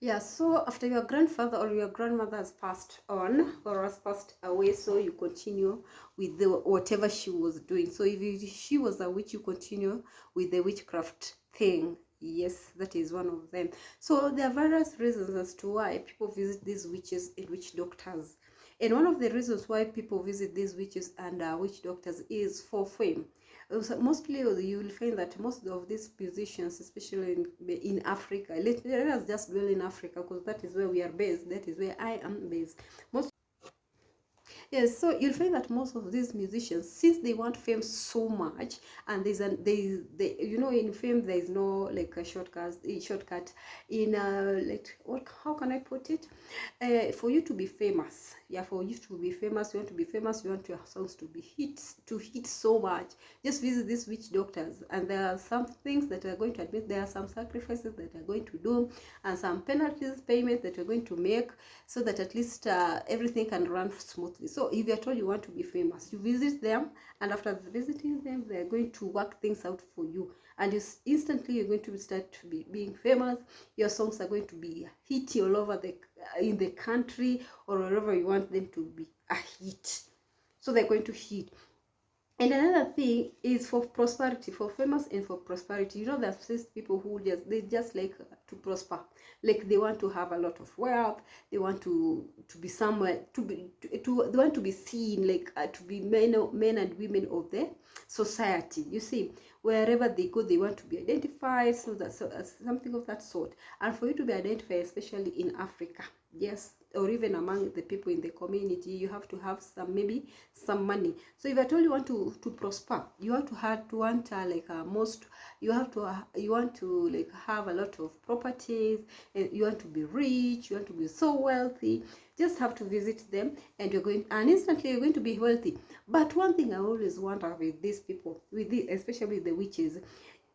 Yeah, so after your grandfather or your grandmother has passed on or has passed away, so you continue with the whatever she was doing. So if she was a witch, you continue with the witchcraft thing. Yes, that is one of them. So there are various reasons as to why people visit these witches and witch doctors. And one of the reasons why people visit these witches and witch doctors is for fame. So mostly you will find that most of these musicians, especially in Africa, let us just dwell in Africa because that is where we are based, that is where I am based. Yes, so you'll find that most of these musicians, since they want fame so much, and they you know, in fame there is no like a shortcut in like what, how can I put it? For you to be famous, yeah, for you to be famous, you want to be famous, you want your songs to be hit so much. Just visit these witch doctors, and there are some things that are going to admit. There are some sacrifices that are going to do, and some penalties payment that you're going to make, so that at least everything can run smoothly. So if you're told you want to be famous, you visit them, and after visiting them, they're going to work things out for you, and instantly you're going to start to be being famous. Your songs are going to be hit all over the in the country or wherever you want them to be a hit. So they're going to hit. And another thing is for prosperity, for famous and for prosperity. You know, there's people who just like to prosper, like they want to have a lot of wealth. They want to be somewhere, they want to be seen, like to be men and women of the society. You see, wherever they go, they want to be identified. So that's something of that sort. And for you to be identified, especially in Africa, yes, or even among the people in the community, you have to have some, maybe some money. So if at all you want to prosper, you have to have to want like most, you have to you want to like have a lot of properties, and you want to be rich, you want to be so wealthy. Just have to visit them, and you're going, and instantly you're going to be wealthy. But one thing I always wonder with these people, especially the witches,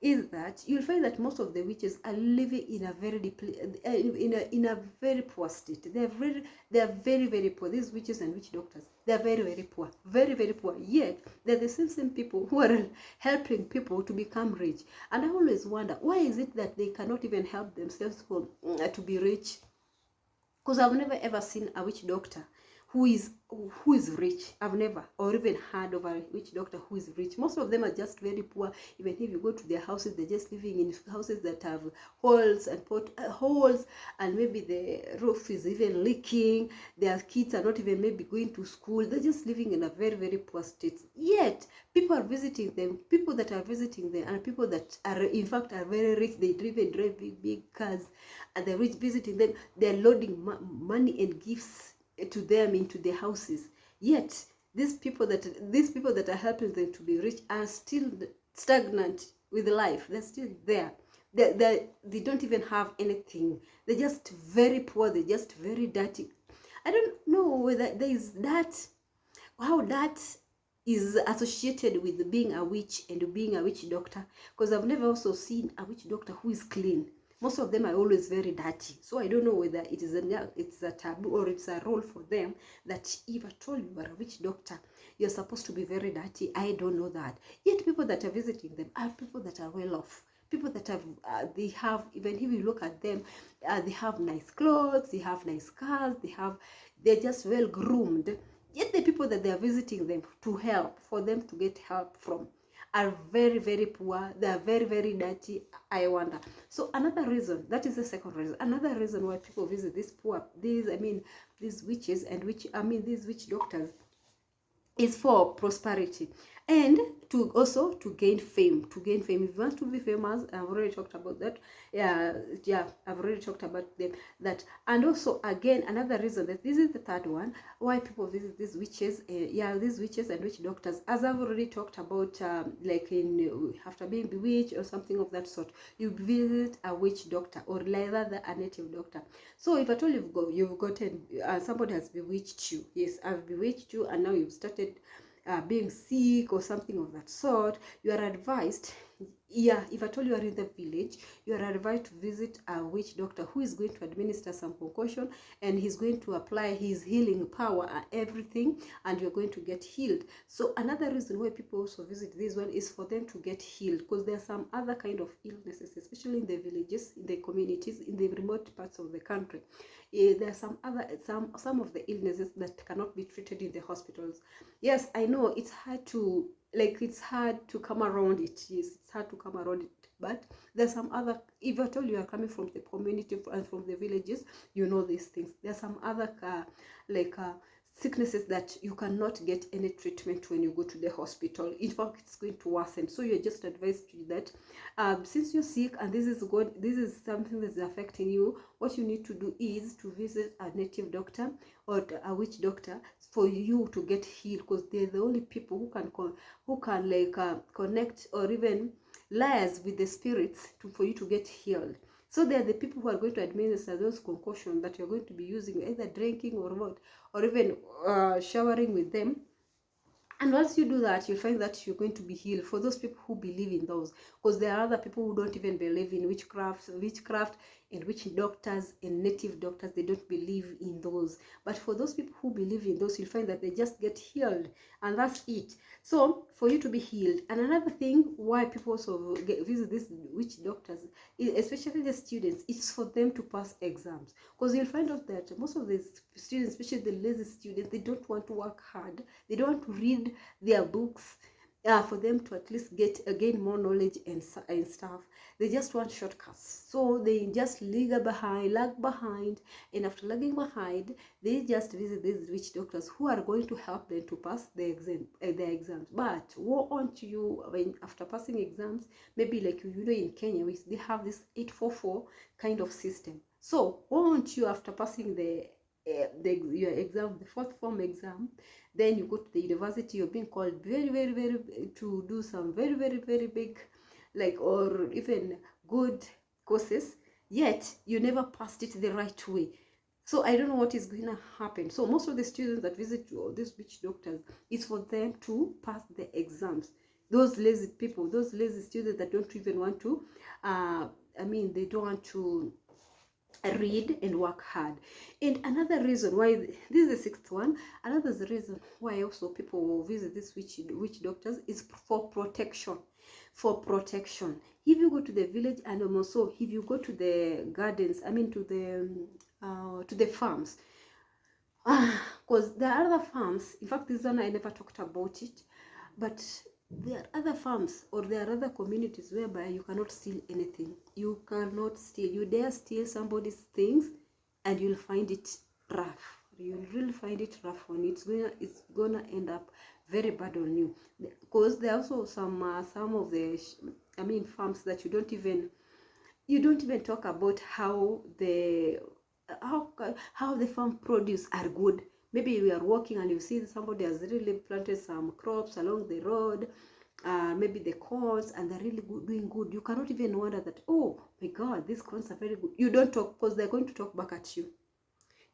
is that you'll find that most of the witches are living in a very deep, in a very poor state. They are very very poor. These witches and witch doctors, they are very very poor, very poor. Yet they're the same people who are helping people to become rich. And I always wonder, why is it that they cannot even help themselves to be rich? Because I've never ever seen a witch doctor who is rich. I've never or even heard of a witch doctor who is rich. Most of them are just very poor. Even if you go to their houses, they're just living in houses that have holes and holes, and maybe the roof is even leaking. Their kids are not even maybe going to school. They're just living in a very very poor state. Yet people are visiting them. People that are visiting them and people that are in fact are very rich. They drive big cars, and they're visiting them. They're loading money and gifts to them into their houses. Yet these people that are helping them to be rich are still stagnant with life. They're still there. They don't even have anything. They're just very poor. They're just very dirty. I don't know whether there is that, how that is associated with being a witch and being a witch doctor, because I've never also seen a witch doctor who is clean. Most of them are always very dirty. So I don't know whether it's a taboo or it's a role for them that if at all you are a witch doctor, you're supposed to be very dirty. I don't know that. Yet people that are visiting them are people that are well off. People that have, they have, even if you look at them, they have nice clothes, they have nice cars, they're just well groomed. Yet the people that they are visiting them to help, for them to get help from, are very very poor. They are very very dirty. I wonder. So another reason, that is the second reason, another reason why people visit these witches and these witch doctors, is for prosperity, and to also to gain fame. If you want to be famous, I've already talked about that. Yeah, I've already talked about them, that. And also, again, another reason, that this is the third one why people visit these witches. These witches and witch doctors, as I've already talked about, like in after being bewitched or something of that sort, you visit a witch doctor, or rather a native doctor. So if at all you've gotten somebody has bewitched you, yes, I've bewitched you, and now you've started being sick or something of that sort, you are advised yeah, if at all you are in the village, you are advised to visit a witch doctor who is going to administer some concoction, and he's going to apply his healing power and everything, and you're going to get healed. So another reason why people also visit this one is for them to get healed, because there are some other kind of illnesses, especially in the villages, in the communities, in the remote parts of the country. There are some of the illnesses that cannot be treated in the hospitals. Yes, I know it's hard to, like, it's hard to come around it. Yes, it's hard to come around it, but there's some other, if at all you are coming from the community and from the villages, you know these things. There's some other sicknesses that you cannot get any treatment when you go to the hospital. In fact, it's going to worsen. So you're just advised to that since you're sick and this is something that's affecting you, what you need to do is to visit a native doctor or a witch doctor for you to get healed, because they're the only people who can connect or even liaise with the spirits for you to get healed. So they are the people who are going to administer those concoctions that you're going to be using, either drinking or what, or even showering with them. And once you do that, you find that you're going to be healed, for those people who believe in those. Because there are other people who don't even believe in witchcraft and witch doctors and native doctors. They don't believe in those. But for those people who believe in those, you'll find that they just get healed, and that's it. So for you to be healed. And another thing why people also visit these witch doctors, especially the students, it's for them to pass exams. Because you'll find out that most of the students, especially the lazy students, they don't want to work hard. They don't want to read their books for them to at least gain more knowledge and stuff. They just want shortcuts, so they just lag behind, and after lagging behind, they just visit these witch doctors who are going to help them to pass the exams. But woe unto you when after passing exams, maybe like in Kenya, they have this 844 kind of system. So woe unto you after passing your exam, the fourth form exam, then you go to the university, you're being called very to do some very big, like, or even good courses, yet you never passed it the right way. So I don't know what is going to happen. So most of the students that visit these witch doctors, is for them to pass the exams. Those lazy people, those lazy students that don't even want to they don't want to read and work hard. And another reason why, this is the sixth one, another reason why also people will visit these witch doctors is for protection. If you go to the village, and also if you go to the gardens, to the farms, because there are other farms, in fact this one I never talked about it, but there are other farms or there are other communities whereby you cannot steal anything. You cannot steal. You dare steal somebody's things and you'll find it rough. You'll really find it rough on you. It's gonna end up very bad on you. Because there are also some of the farms that you don't even talk about how the farm produce are good. Maybe you are walking and you see somebody has really planted some crops along the road, maybe the corns, and they're really doing good. You cannot even wonder that, oh my God, these corns are very good. You don't talk, because they're going to talk back at you.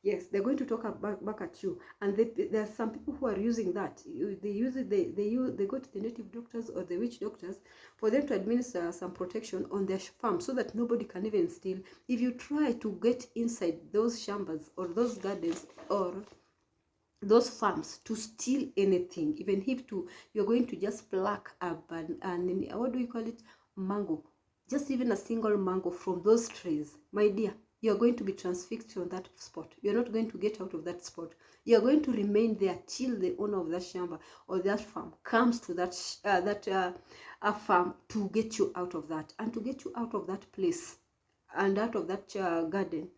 Yes, they're going to talk back at you. And there are some people who are using that. They go to the native doctors or the witch doctors for them to administer some protection on their farm, so that nobody can even steal. If you try to get inside those shambas or those gardens or those farms to steal anything, even if you're going to just pluck up and what do you call it, mango, just even a single mango from those trees, my dear, you're going to be transfixed on that spot. You're not going to get out of that spot. You're going to remain there till the owner of that shamba or that farm comes to that farm to get you out of that, and to get you out of that place and out of that garden.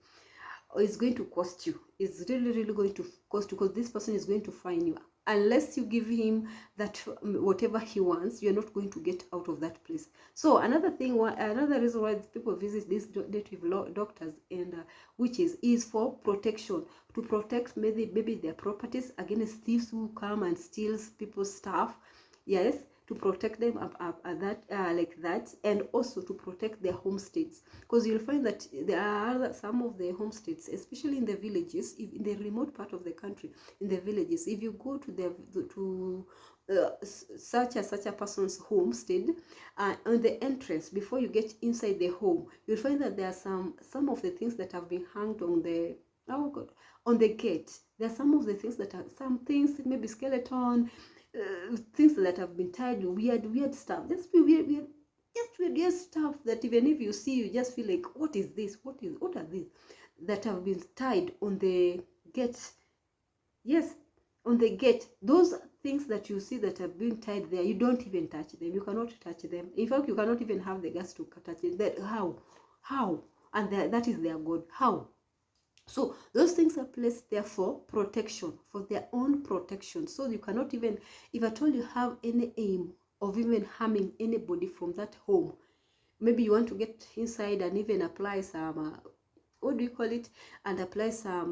It's going to cost you. It's really going to cost you, because this person is going to fine you. Unless you give him that whatever he wants, you're not going to get out of that place. So another reason why people visit these native doctors and witches is for protection, to protect maybe their properties against thieves who come and steals people's stuff. Yes, to protect them like that, and also to protect their homesteads, because you'll find that there are some of the homesteads, especially in the villages, in the remote part of the country, in the villages, if you go to such a person's homestead, on the entrance, before you get inside the home, you'll find that there are some of the things that have been hanged on the, oh god, on the gate. There are some of the things that are, some things, maybe skeleton, things that have been tied, weird stuff, just weird stuff that even if you see, you just feel like, what is this, what are these that have been tied on the gate. Yes, on the gate. Those things that you see that have been tied there, you don't even touch them. You cannot touch them. In fact, you cannot even have the guts to touch it. That, how? And that is their God. How? So those things are placed there for protection, for their own protection. So you cannot even, if at all you have any aim of even harming anybody from that home, maybe you want to get inside and even apply some, what do you call it, and apply some,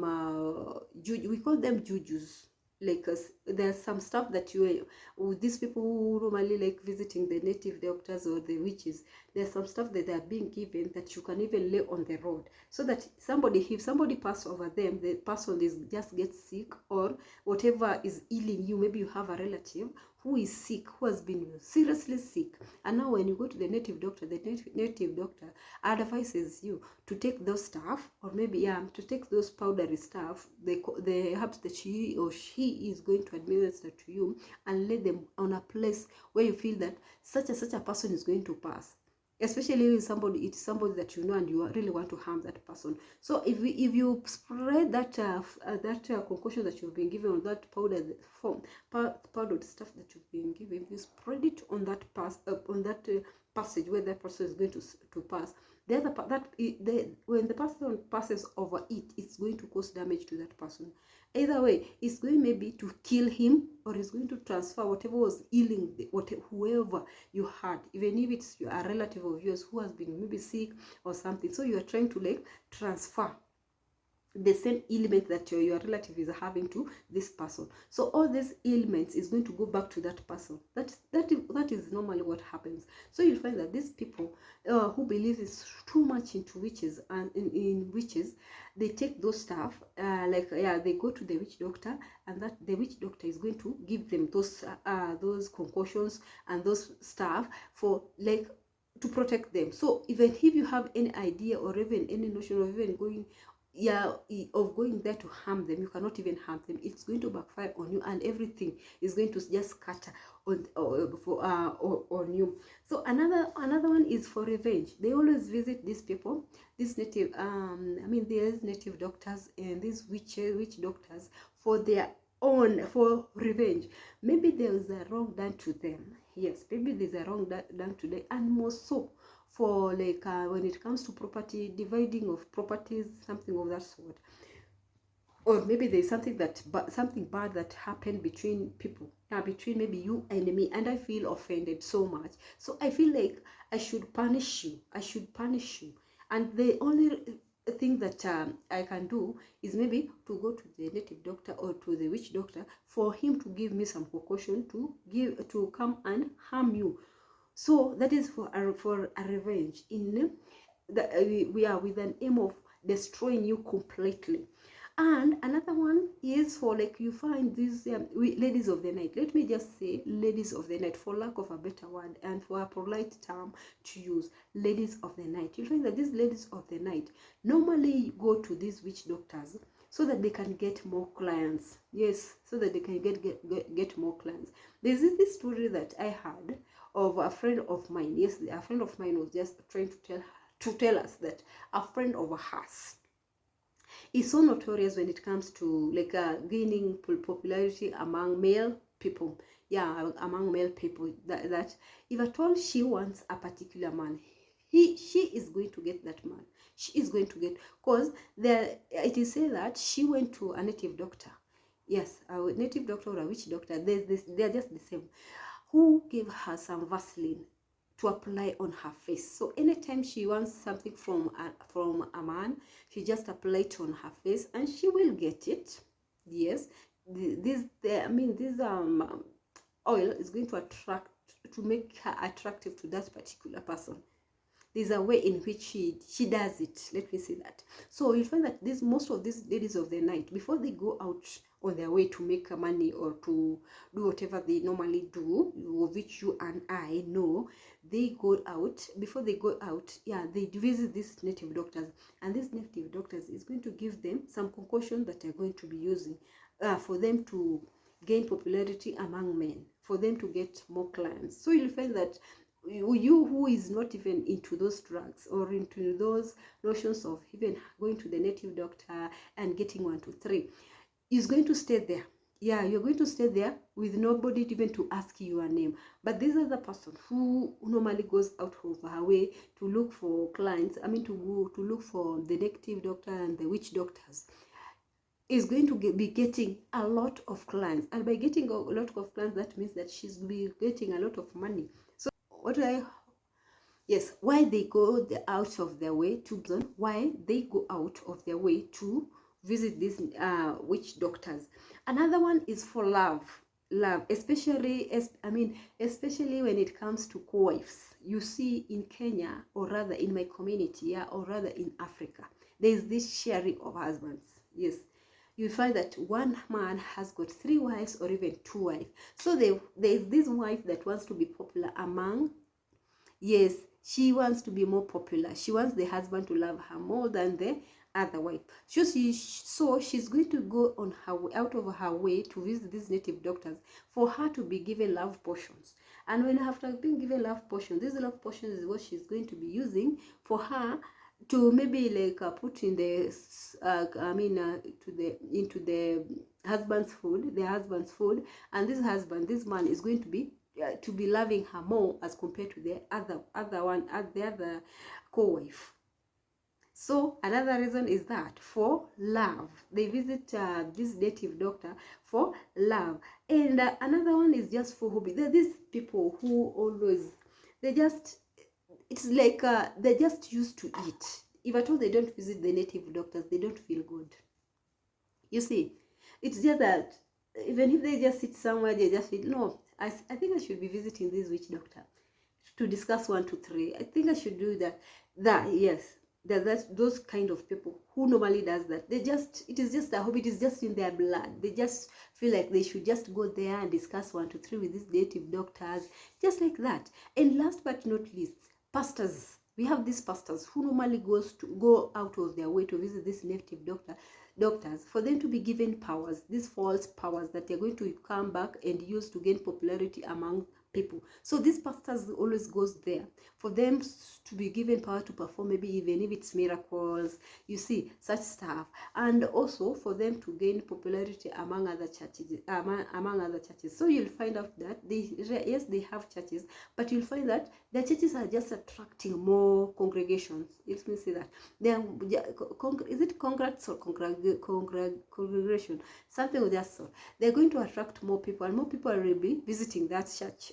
we call them jujus. Like there's some stuff that you, with these people who normally like visiting the native doctors or the witches, there's some stuff that they are being given that you can even lay on the road, so that somebody, if somebody pass over them, the person is just gets sick, or whatever is ailing you, maybe you have a relative who is sick, who has been seriously sick, and now when you go to the native doctor, the native doctor advises you to take those stuff, or maybe to take those powdery stuff, the herbs that she or she is going to administer to you, and lay them on a place where you feel that such a person is going to pass, especially if it's somebody that you know and you really want to harm that person. So if you spread that concoction that you've been given, on that powdered stuff that you've been given, you spread it on that passage where that person is going to pass. The other part, when the person passes over it, it's going to cause damage to that person. Either way, it's going maybe to kill him, or it's going to transfer whatever was ailing whoever you had, even if it's a relative of yours who has been maybe sick or something. So you are trying to like transfer the same ailment that your relative is having to this person. So all these ailments is going to go back to that person. That is normally what happens. So you'll find that these people who believe is too much into witches, and in witches, they take those stuff, they go to the witch doctor, and that the witch doctor is going to give them those concoctions and those stuff for like to protect them. So even if you have any idea or even any notion of even going there to harm them, you cannot even harm them. It's going to backfire on you, and everything is going to just scatter on you. So another one is for revenge. They always visit these people, these native there's native doctors and these witch doctors for their own, for revenge. Maybe there is a wrong done to them. Yes, maybe there's a wrong done to them, and more so for like when it comes to property, dividing of properties, something of that sort. Or maybe there's something bad that happened between people, between maybe you and me, and I feel offended so much. So I feel like I should punish you. And the only thing that I can do is maybe to go to the native doctor or to the witch doctor for him to give me some precaution to come and harm you. So that is for a revenge. We are with an aim of destroying you completely. And another one is for like you find these ladies of the night. Let me just say ladies of the night, for lack of a better word and for a polite term to use, ladies of the night. You find that these ladies of the night normally go to these witch doctors so that they can get more clients. Yes, so that they can get more clients. There's this story that I had of a friend of mine. Yes, a friend of mine was just trying to tell us that a friend of hers is so notorious when it comes to like gaining popularity among male people. Yeah, among male people, that if at all she wants a particular man, she is going to get that man. She is going to get, because it is said that she went to a native doctor. Yes, a native doctor or a witch doctor. They're just the same. Who gave her some Vaseline to apply on her face. So anytime she wants something from a man, she just apply it on her face and she will get it. Yes, this oil is going to make her attractive to that particular person. There's a way in which she does it. Let me say that. So you find that most of these ladies of the night, before they go out on their way to make money or to do whatever they normally do, of which you and I know, they go out. Before they go out, yeah, they visit these native doctors, and these native doctors is going to give them some concoction that they're going to be using for them to gain popularity among men, for them to get more clients. So you'll find that you who is not even into those drugs or into those notions of even going to the native doctor and getting 1 2 3 is going to stay there. Yeah, you're going to stay there with nobody even to ask you your name. But this other person who normally goes out of her way to look for clients, I mean to look for the native doctor and the witch doctors, is going to be getting a lot of clients. And by getting a lot of clients, that means that she's be getting a lot of money. So what yes, why they go out of their way to, why they go out of their way to visit these witch doctors. Another one is for love, especially especially when it comes to co-wives. You see in Kenya, or rather in my community, yeah, or rather in Africa, there is this sharing of husbands. Yes, you find that one man has got 3 wives or even 2 wives. So there is this wife that wants to be popular among, yes, she wants to be more popular. She wants the husband to love her more than the other wife. So she's going to go on her way, out of her way to visit these native doctors for her to be given love potions. And when after being given love potions, these love potions is what she's going to be using for her to maybe like put in the into the husband's food, and this man is going to be loving her more as compared to the other co-wife. So another reason is that for love, they visit this native doctor for love. And another one is just for hobby. There are these people who always, it's like they're just used to it. If at all they don't visit the native doctors, they don't feel good. You see, it's just that even if they just sit somewhere, they just feel, no, I think I should be visiting this witch doctor to discuss 1 2 3. I think I should do that. Yes, that's those kind of people who normally does that. It is just a hobby. It is just in their blood. They just feel like they should just go there and discuss 1 2 3 with these native doctors, just like that. And last but not least, pastors. We have these pastors who normally go out of their way to visit this native doctors for them to be given powers, these false powers that they're going to come back and use to gain popularity among people. So these pastors always goes there for them to be given power to perform, maybe even if it's miracles, you see, such stuff, and also for them to gain popularity among other churches. So you'll find out that they have churches, but you'll find that their churches are just attracting more congregations. Let me say that is it congrats or congregation, something of that sort. They're going to attract more people, and more people will be visiting that church.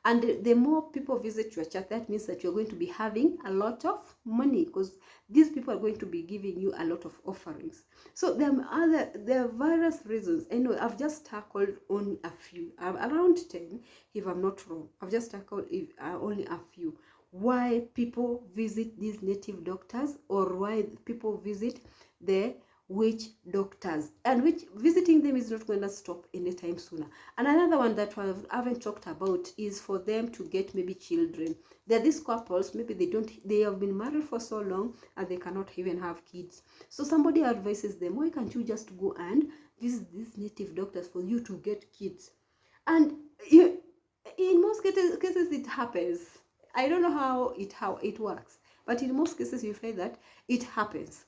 And the more people visit your church, that means that you're going to be having a lot of money, because these people are going to be giving you a lot of offerings. So there are various reasons. I know I've just tackled on a few, around 10 if I'm not wrong. I've just tackled only a few. Why people visit these native doctors, or why people visit the witch doctors, and which visiting them is not going to stop anytime sooner. And another one that I haven't talked about is for them to get maybe children. There are these couples, maybe they have been married for so long and they cannot even have kids. So somebody advises them, why can't you just go and visit these native doctors for you to get kids? And in most cases it happens. I don't know how it works, but in most cases you find that it happens.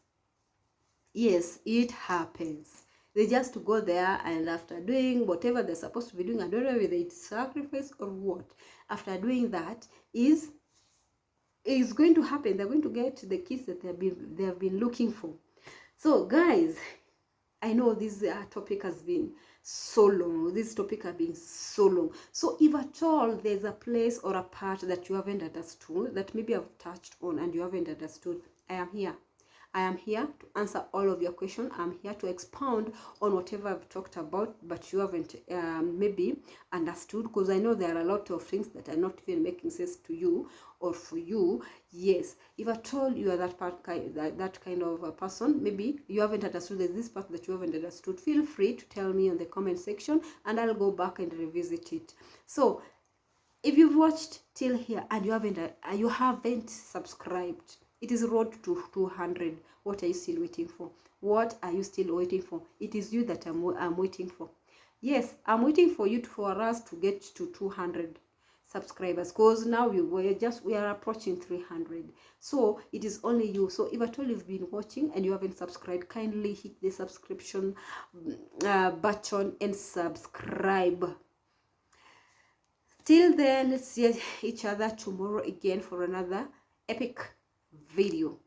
Yes, it happens. They just go there, and after doing whatever they're supposed to be doing, I don't know whether it's sacrifice or what, after doing that is going to happen. They're going to get the kids that they have been looking for. So guys, I know this topic has been so long. This topic has been so long. So if at all there's a place or a part that you haven't understood, that maybe I've touched on and you haven't understood, I am here. I am here to answer all of your questions. I'm here to expound on whatever I've talked about, but you haven't maybe understood, because I know there are a lot of things that are not even making sense to you or for you. Yes, if at all you are that kind of a person, maybe you haven't understood, there's this part that you haven't understood, feel free to tell me on the comment section and I'll go back and revisit it. So if you've watched till here and you haven't subscribed, it is road to 200. What are you still waiting for? What are you still waiting for? It is you that I'm waiting for. Yes, I'm waiting for you for us to get to 200 subscribers, because now we are approaching 300. So it is only you. So if at all you've been watching and you haven't subscribed, kindly hit the subscription button and subscribe. Till then, let's see each other tomorrow again for another epic video.